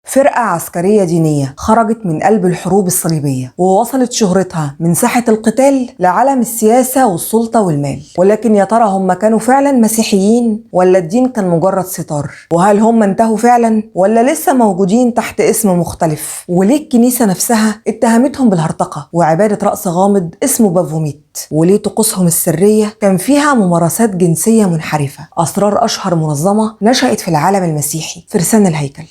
فرقة عسكرية دينية خرجت من قلب الحروب الصليبية ووصلت شهرتها من ساحة القتال لعالم السياسة والسلطة والمال. ولكن يا ترى هم كانوا فعلا مسيحيين ولا الدين كان مجرد ستار؟ وهل هم انتهوا فعلا ولا لسه موجودين تحت اسم مختلف؟ وليه الكنيسة نفسها اتهمتهم بالهرطقة وعبادة رأس غامض اسمه بافوميت؟ وليه طقوسهم السرية كان فيها ممارسات جنسية منحرفة؟ أسرار أشهر منظمة نشأت في العالم المسيحي، فرسان الهيكل.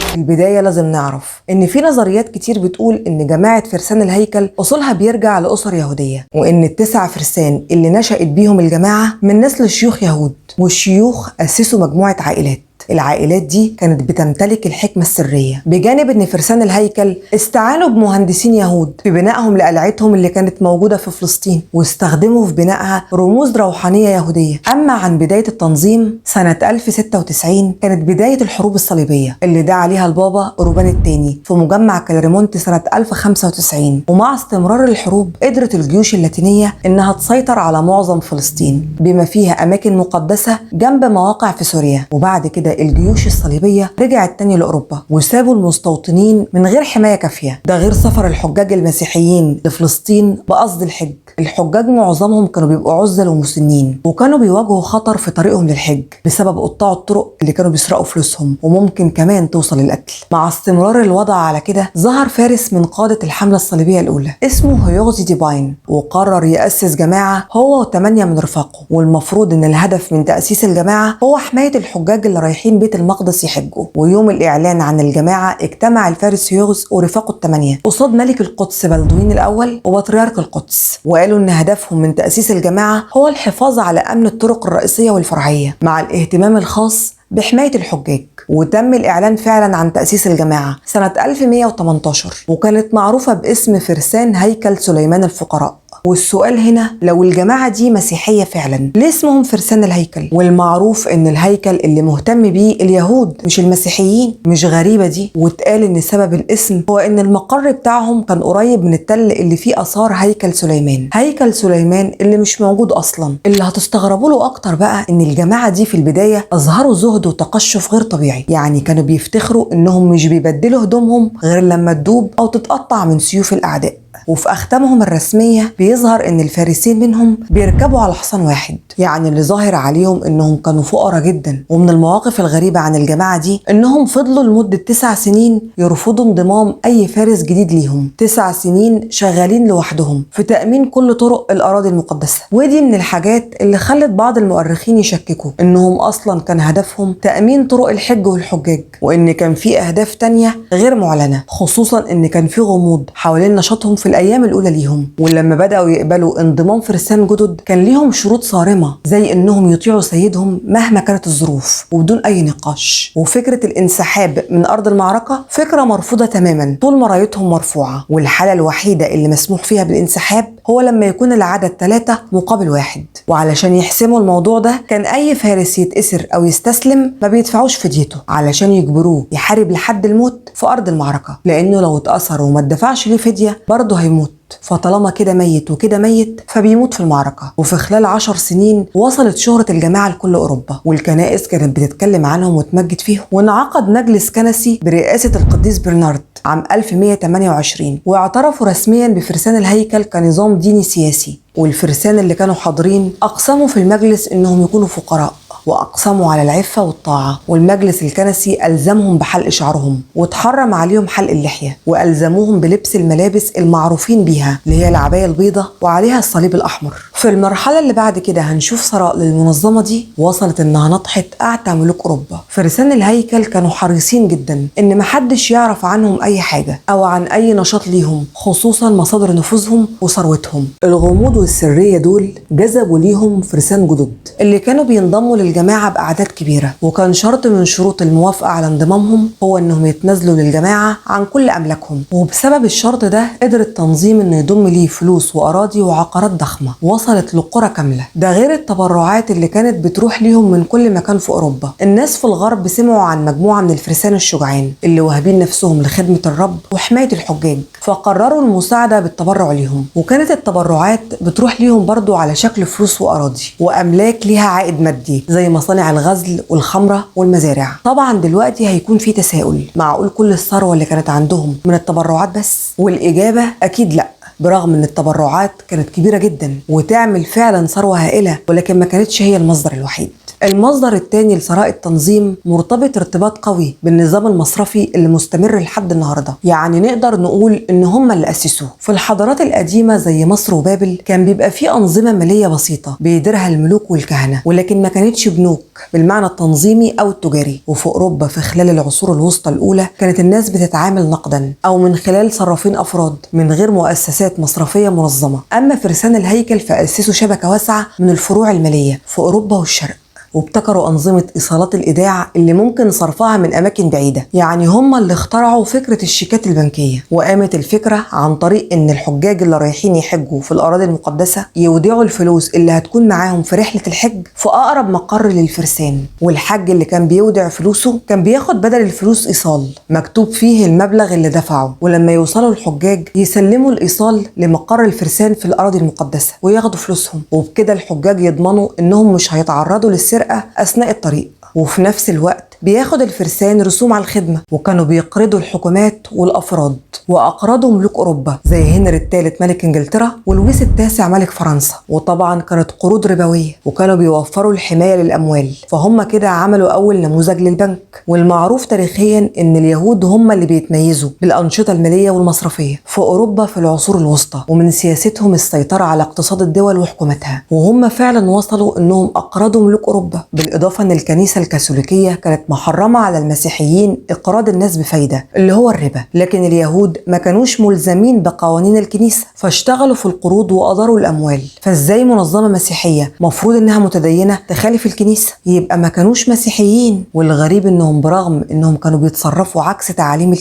في البداية لازم نعرف إن في نظريات كتير بتقول إن جماعة فرسان الهيكل أصولها بيرجع لأسر يهودية، وإن ال9 فرسان اللي نشأت بيهم الجماعة من نسل شيوخ يهود، والشيوخ أسسوا مجموعة عائلات. العائلات دي كانت بتمتلك الحكمة السرية، بجانب ان فرسان الهيكل استعانوا بمهندسين يهود في بنائهم لقلعتهم اللي كانت موجودة في فلسطين، واستخدموا في بنائها رموز روحانية يهودية. اما عن بداية التنظيم سنة 1096 كانت بداية الحروب الصليبية اللي دعا عليها البابا أوروبان الثاني في مجمع كالريمونت سنة 1095. ومع استمرار الحروب قدرت الجيوش اللاتينية انها تسيطر على معظم فلسطين بما فيها اماكن مقدسة جنب مواقع في سوريا. وبعد كده الجيوش الصليبية رجعت تاني لأوروبا وسابوا المستوطنين من غير حماية كافية. ده غير سفر الحجاج المسيحيين لفلسطين بقصد الحج. الحجاج معظمهم كانوا بيبقوا عزل ومسنين، وكانوا بيواجهوا خطر في طريقهم للحج بسبب قطاع الطرق اللي كانوا بيسرقوا فلوسهم، وممكن كمان توصل للقتل. مع استمرار الوضع على كده ظهر فارس من قادة الحملة الصليبية الأولى اسمه هيوغزي ديباين، وقرر يأسس جماعة هو و8 من رفاقه. والمفروض إن الهدف من تأسيس الجماعة هو حماية الحجاج اللي رايحين بيت المقدس يحجوا. ويوم الإعلان عن الجماعة اجتمع الفارس هيوغز ورفاقه ال8 قصاد ملك القدس بلدوين الأول وبطريرك القدس، وقالوا إن هدفهم من تأسيس الجماعة هو الحفاظ على أمن الطرق الرئيسية والفرعية مع الاهتمام الخاص بحماية الحجاج. وتم الإعلان فعلا عن تأسيس الجماعة سنة 1118، وكانت معروفة باسم فرسان هيكل سليمان الفقراء. والسؤال هنا، لو الجماعة دي مسيحية فعلا ليه اسمهم فرسان الهيكل؟ والمعروف ان الهيكل اللي مهتم بيه اليهود مش المسيحيين. مش غريبة دي، واتقال ان سبب الاسم هو ان المقر بتاعهم كان قريب من التل اللي فيه اثار هيكل سليمان. هيكل سليمان اللي مش موجود اصلا. اللي هتستغربوا له اكتر بقى ان الجماعة دي في البداية اظهروا زهد وتقشف غير طبيعي، يعني كانوا بيفتخروا انهم مش بيبدلوا هدومهم غير لما تدوب او تتقطع من سيوف الاعداء. وفي أختامهم الرسمية بيظهر إن الفارسين منهم بيركبوا على حصان واحد، يعني اللي ظاهر عليهم إنهم كانوا فقراء جدا. ومن المواقف الغريبة عن الجماعة دي إنهم فضلوا لمدة 9 سنين يرفضوا انضمام أي فارس جديد ليهم. 9 سنين شغالين لوحدهم في تأمين كل طرق الأراضي المقدسة. ودي من الحاجات اللي خلت بعض المؤرخين يشككوا إنهم أصلا كان هدفهم تأمين طرق الحج والحجاج، وإن كان في أهداف تانية غير معلنة، خصوصا إن كان في غموض حوالين نشاطهم في الأيام الأولى ليهم. ولما بدأوا يقبلوا انضمام فرسان جدد كان ليهم شروط صارمة، زي إنهم يطيعوا سيدهم مهما كانت الظروف وبدون أي نقاش. وفكرة الانسحاب من أرض المعركة فكرة مرفوضة تماما طول ما رايتهم مرفوعة. والحالة الوحيدة اللي مسموح فيها بالانسحاب هو لما يكون العدد 3 مقابل 1. وعلشان يحسموا الموضوع ده كان أي فارس يتأسر أو يستسلم ما بيدفعوش فديته علشان يجبروه يحارب لحد الموت في أرض المعركة، لأنه لو اتأسر وما اتدفعش ليه فدية برضه هيموت. فطالما كده ميت وكده ميت فبيموت في المعركة. وفي خلال 10 سنين وصلت شهرة الجماعة لكل أوروبا، والكنائس كانت بتتكلم عنهم وتمجد فيهم. وانعقد مجلس كنسي برئاسة القديس برنارد عام 1128، واعترفوا رسميا بفرسان الهيكل كنظام ديني سياسي. والفرسان اللي كانوا حاضرين أقسموا في المجلس إنهم يكونوا فقراء، وأقسموا على العفة والطاعة. والمجلس الكنسي ألزمهم بحلق شعرهم، وتحرم عليهم حلق اللحية، وألزموهم بلبس الملابس المعروفين بيها اللي هي العباية البيضة وعليها الصليب الأحمر. في المرحلة اللي بعد كده هنشوف ثراء للمنظمة دي وصلت إنها نطحت أعتى ملوك أوروبا. فرسان الهيكل كانوا حريصين جدا إن محدش يعرف عنهم أي حاجة أو عن أي نشاط ليهم، خصوصا مصادر نفوذهم وثروتهم. الغموض والسرية دول جذبوا ليهم فرسان جدد اللي كانوا بينضموا للجماعة بأعداد كبيرة. وكان شرط من شروط الموافقة على انضمامهم هو إنهم يتنازلوا للجماعة عن كل أملاكهم. وبسبب الشرط ده قدر التنظيم إنه يضم ليه فلوس وأراضي وعقارات ضخمة وصلت لقرى كاملة. ده غير التبرعات اللي كانت بتروح ليهم من كل مكان في أوروبا. الناس في الغرب سمعوا عن مجموعة من الفرسان الشجعان اللي واهبين نفسهم لخدمة الرب وحماية الحجاج، فقرروا المساعدة بالتبرع ليهم. وكانت التبرعات بتروح ليهم برضو على شكل فلوس وأراضي وأملاك ليها عائد مادي، زي زي مصانع الغزل والخمرة والمزارع. طبعا دلوقتي هيكون في تساؤل، معقول كل الثروة اللي كانت عندهم من التبرعات بس؟ والإجابة أكيد لأ، برغم ان التبرعات كانت كبيرة جدا وتعمل فعلا ثروة هائلة، ولكن ما كانتش هي المصدر الوحيد. المصدر الثاني لثراء التنظيم مرتبط ارتباط قوي بالنظام المصرفي اللي مستمر لحد النهارده، يعني نقدر نقول ان هم اللي اسسوه. في الحضارات القديمه زي مصر وبابل كان بيبقى في انظمه ماليه بسيطه بيديرها الملوك والكهنه، ولكن ما كانتش بنوك بالمعنى التنظيمي او التجاري. وفي اوروبا في خلال العصور الوسطى الاولى كانت الناس بتتعامل نقدا او من خلال صرافين افراد من غير مؤسسات مصرفيه منظمه. اما فرسان الهيكل فاسسوا شبكه واسعه من الفروع الماليه في اوروبا والشرق، وابتكروا أنظمة إيصالات الإيداع اللي ممكن صرفها من أماكن بعيدة. يعني هم اللي اخترعوا فكرة الشيكات البنكية. وقامت الفكرة عن طريق إن الحجاج اللي رايحين يحجوا في الأراضي المقدسة يودعوا الفلوس اللي هتكون معاهم في رحلة الحج في أقرب مقر للفرسان، والحج اللي كان بيودع فلوسه كان بياخد بدل الفلوس إيصال مكتوب فيه المبلغ اللي دفعه، ولما يوصلوا الحجاج يسلموا الإيصال لمقر الفرسان في الأراضي المقدسة وياخدوا فلوسهم، وبكده الحجاج يضمنوا إنهم مش هيتعرضوا للسرقة أثناء الطريق. وفي نفس الوقت بياخد الفرسان رسوم على الخدمة، وكانوا بيقرضوا الحكومات والأفراد، وأقرضوا ملوك أوروبا زي هنري الثالث ملك إنجلترا ولويس التاسع ملك فرنسا، وطبعا كانت قروض ربوية، وكانوا بيوفروا الحماية للأموال. فهم كده عملوا أول نموذج للبنك. والمعروف تاريخيا إن اليهود هم اللي بيتميزوا بالأنشطة المالية والمصرفية في أوروبا في العصور الوسطى، ومن سياستهم السيطرة على اقتصاد الدول وحكومتها. وهم فعلا وصلوا إنهم أقرضوا ملوك أوروبا، بالإضافة إن الكنيسة الكاثوليكية كانت محرمة على المسيحيين إقراض الناس بفايدة اللي هو الربا، لكن اليهود ما كانوش ملزمين بقوانين الكنيسة فاشتغلوا في القروض وأداروا الأموال. فإزاي منظمة مسيحية مفروض إنها متدينة تخالف الكنيسة؟ يبقى ما كانوش مسيحيين. والغريب إنهم برغم إنهم كانوا بيتصرفوا عكس تعاليم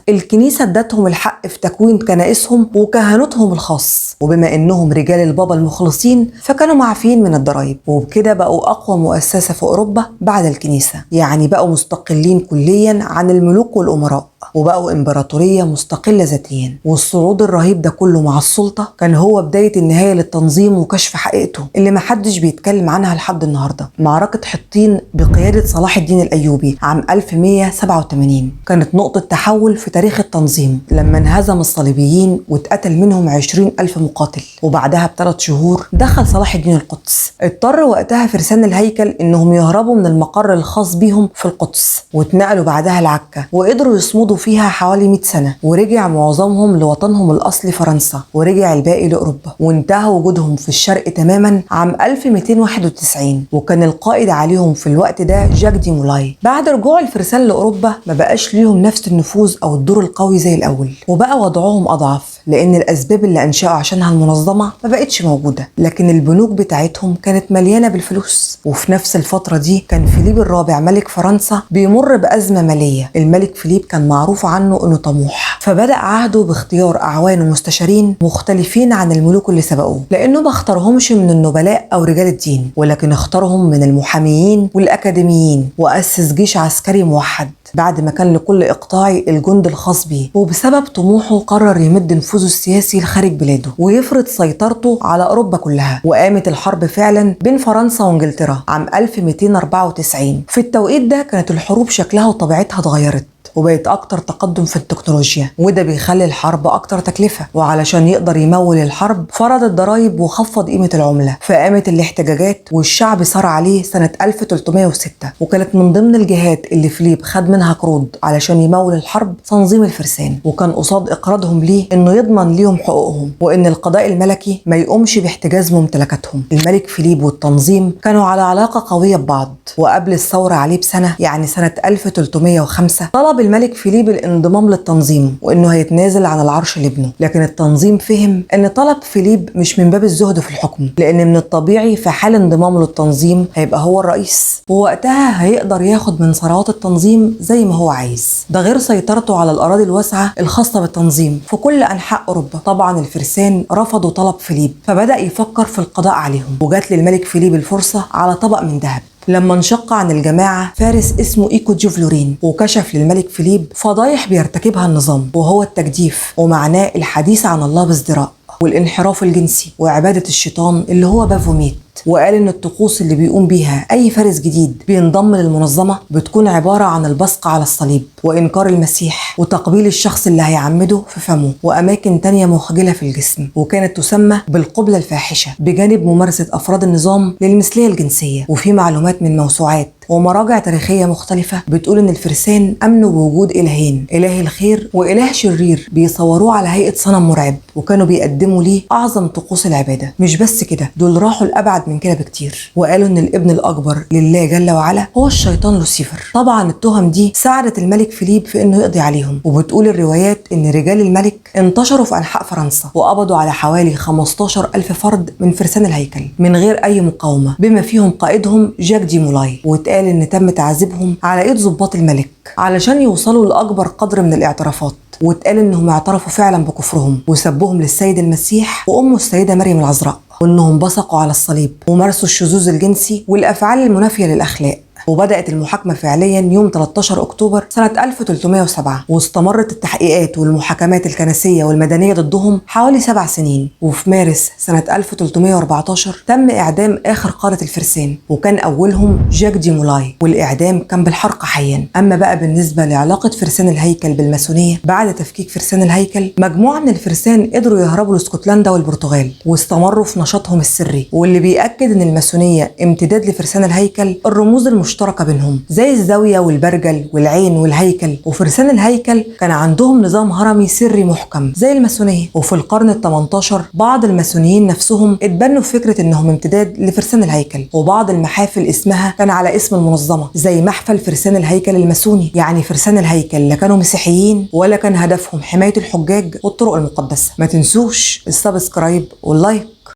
الكنيسة ادتهم الحق في تكوين كنائسهم وكهنوتهم الخاص، وبما إنهم رجال البابا المخلصين فكانوا معفين من الضرائب، وبكده بقوا أقوى مؤسسة في أوروبا بعد الكنيسة. يعني بقوا مستقلين كليا عن الملوك والأمراء، وبقوا إمبراطورية مستقلة ذاتيا. والصعود الرهيب ده كله مع السلطة كان هو بداية النهاية للتنظيم وكشف حقيقته اللي محدش بيتكلم عنها لحد النهاردة. معركة حطين بقيادة صلاح الدين الأيوبي عام 1187 كانت نقطة تحول في تاريخ التنظيم، لما انهزم الصليبيين واتقتل منهم 20,000 مقاتل. وبعدها ب3 شهور دخل صلاح الدين القدس. اضطر وقتها فرسان الهيكل إنهم يهربوا من المقر الخاص بيهم في القدس، واتنقلوا بعدها لعكا، وقدروا يصمدوا فيها حوالي 100 سنة. ورجع معظمهم لوطنهم الأصلي فرنسا، ورجع الباقي لأوروبا، وانتهى وجودهم في الشرق تماما عام 1291. وكان القائد عليهم في الوقت ده جاك دي مولاي. بعد رجوع الفرسان لأوروبا ما بقاش ليهم نفس النفوذ أو الدور القوي زي الأول، وبقى وضعهم أضعف لأن الأسباب اللي أنشأوا عشانها المنظمة ما بقتش موجودة، لكن البنوك بتاعتهم كانت مليانة بالفلوس. وفي نفس الفترة دي كان فيليب الرابع ملك فرنسا بيمر بأزمة مالية. الملك فيليب كان معروف عنه إنه طموح، فبدأ عهده باختيار أعوان ومستشارين مختلفين عن الملوك اللي سبقوه، لأنه ما اختارهمش من النبلاء أو رجال الدين، ولكن اختارهم من المحاميين والأكاديميين. وأسس جيش عسكري موحد بعد ما كان لكل إقطاع الجند الخاص بيه. وبسبب طموحه قرر يمد نفوذه السياسي لخارج بلاده ويفرض سيطرته على أوروبا كلها. وقامت الحرب فعلا بين فرنسا وانجلترا عام 1294. في التوقيت ده كانت الحروب شكلها وطبيعتها اتغيرت، وبقت أكتر تقدم في التكنولوجيا، وده بيخلي الحرب أكتر تكلفة. وعلشان يقدر يمول الحرب فرض الضرايب وخفض قيمة العملة. فقامت الاحتجاجات والشعب صار عليه سنة 1306. وكانت من ضمن الجهات اللي فيليب خد منها قروض علشان يمول الحرب تنظيم الفرسان، وكان قصاد إقراضهم ليه إنه يضمن ليهم حقوقهم، وإن القضاء الملكي ما يقومش باحتجاز ممتلكاتهم. الملك فيليب والتنظيم كانوا على علاقة قوية ببعض، وقبل الثورة عليه بسنة يعني سنة 1305 طلب الملك فيليب الانضمام للتنظيم وانه هيتنازل عن العرش لابنه. لكن التنظيم فهم ان طلب فيليب مش من باب الزهد في الحكم، لان من الطبيعي في حال انضمامه للتنظيم هيبقى هو الرئيس، ووقتها هيقدر ياخد من ثروات التنظيم زي ما هو عايز. ده غير سيطرته على الاراضي الواسعه الخاصه بالتنظيم في كل انحاء اوروبا. طبعا الفرسان رفضوا طلب فيليب، فبدا يفكر في القضاء عليهم، وجات للملك فيليب الفرصه على طبق من ذهب لما انشق عن الجماعة فارس اسمه إيكو جوفلورين، وكشف للملك فيليب فضايح بيرتكبها النظام، وهو التجديف، ومعناه الحديث عن الله بازدراء. والانحراف الجنسي وعبادة الشيطان اللي هو بافوميت. وقال إن الطقوس اللي بيقوم بيها أي فارس جديد بينضم للمنظمة بتكون عبارة عن البصق على الصليب وإنكار المسيح وتقبيل الشخص اللي هيعمده في فمه وأماكن تانية مخجلة في الجسم، وكانت تسمى بالقبلة الفاحشة، بجانب ممارسة أفراد النظام للمثلية الجنسية. وفي معلومات من موسوعات ومراجع تاريخية مختلفة بتقول إن الفرسان أمنوا بوجود إلهين، إله الخير وإله شرير، بيصوروه على هيئة صنم مرعب، وكانوا بيقدموا ليه أعظم طقوس العبادة. مش بس كده، دول راحوا لأبعد من كده بكتير، وقالوا إن الابن الأكبر لله جل وعلا هو الشيطان لوسيفر. طبعا التهم دي ساعدت الملك فيليب في إنه يقضي عليهم، وبتقول الروايات إن رجال الملك انتشروا في أنحاء فرنسا وقبضوا على حوالي 15,000 فرد من فرسان الهيكل من غير أي مقاومة، بما فيهم قائدهم جاك دي مولاي. واتقال إن تم تعذيبهم على إيد ضباط الملك علشان يوصلوا لأكبر قدر من الاعترافات. واتقال إنهم اعترفوا فعلا بكفرهم وسبهم للسيد المسيح وأمه السيدة مريم العذراء، وإنهم بصقوا على الصليب ومارسوا الشذوذ الجنسي والأفعال المنافية للأخلاق. وبدأت المحاكمة فعليا يوم 13 أكتوبر سنة 1307، واستمرت التحقيقات والمحاكمات الكنسية والمدنية ضدهم حوالي 7 سنين. وفي مارس سنة 1314 تم إعدام آخر قادة الفرسان، وكان أولهم جاك دي مولاي، والإعدام كان بالحرق حيا. أما بقى بالنسبة لعلاقة فرسان الهيكل بالماسونية، بعد تفكيك فرسان الهيكل مجموعة من الفرسان قدروا يهربوا لاسكتلندا والبرتغال واستمروا في نشاطهم السري، واللي بيأكد إن الماسونية امتداد لفرسان الهيكل. الرموز المشتركة بينهم زي الزاوية والبرجل والعين والهيكل، وفرسان الهيكل كان عندهم نظام هرمي سري محكم زي الماسونية. وفي القرن ال18 بعض الماسونيين نفسهم اتبنوا فكرة انهم امتداد لفرسان الهيكل، وبعض المحافل اسمها كان على اسم المنظمة زي محفل فرسان الهيكل الماسوني. يعني فرسان الهيكل لا كانوا مسيحيين ولا كان هدفهم حماية الحجاج والطرق المقدسة. ما تنسوش السبسكرايب واللايك.